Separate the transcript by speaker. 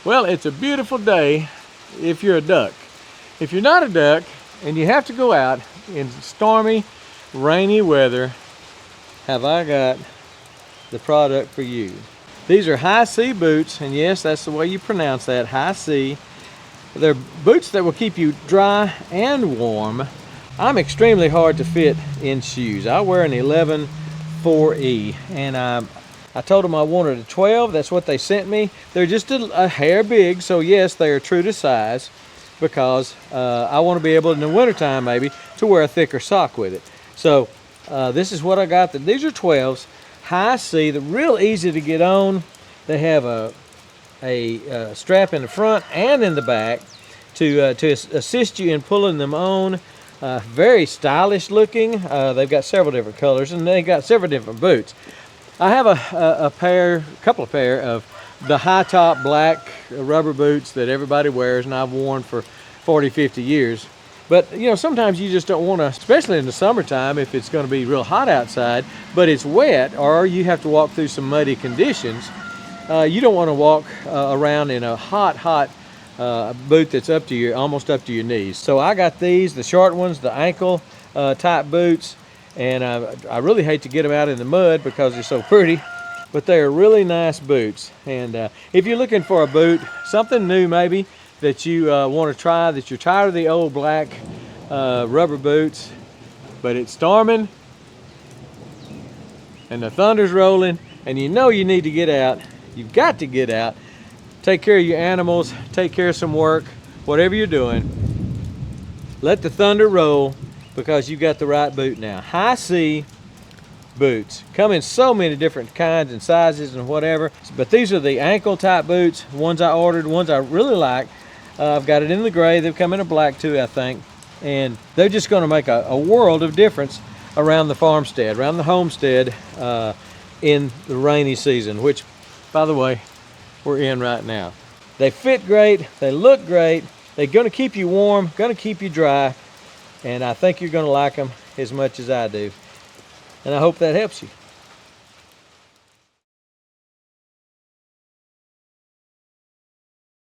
Speaker 1: Well, it's a beautiful day if you're a duck. If you're not a duck and you have to go out in stormy, rainy weather, have I got the product for you. These are HISEA boots, and yes, that's the way you pronounce that, HISEA. They're boots that will keep you dry and warm. I'm extremely hard to fit in shoes. I wear an 11 4E, and I told them I wanted a 12. That's what they sent me. They're just a hair big, so yes, they are true to size, because I want to be able in the wintertime maybe to wear a thicker sock with it. So this is what I got. These are 12s. HISEA, they're real easy to get on. They have a strap in the front and in the back to assist you in pulling them on. Very stylish looking. They've got several different colors, and they've got several different boots. I have a couple of pair of the high top black rubber boots that everybody wears, and I've worn for 40, 50 years. But you know, sometimes you just don't want to, especially in the summertime, if it's going to be real hot outside, but it's wet, or you have to walk through some muddy conditions. You don't want to walk around in a hot boot that's almost up to your knees. So I got these, the short ones, the ankle type boots, and I really hate to get them out in the mud because they're so pretty, but they are really nice boots. And if you're looking for a boot, something new maybe that you want to try, that you're tired of the old black rubber boots, but it's storming and the thunder's rolling, and you know you need to get out. You've got to get out, take care of your animals, take care of some work, whatever you're doing. Let the thunder roll, because you got the right boot now. HISEA boots come in so many different kinds and sizes and whatever, but these are the ankle type boots, ones I ordered, ones I really like. I've got it in the gray. They've come in a black too, I think, and they're just going to make a world of difference around the farmstead, around the homestead, in the rainy season, which, by the way, we're in right now. They fit great, they look great, they're going to keep you warm, going to keep you dry, and I think you're going to like them as much as I do. And I hope that helps you.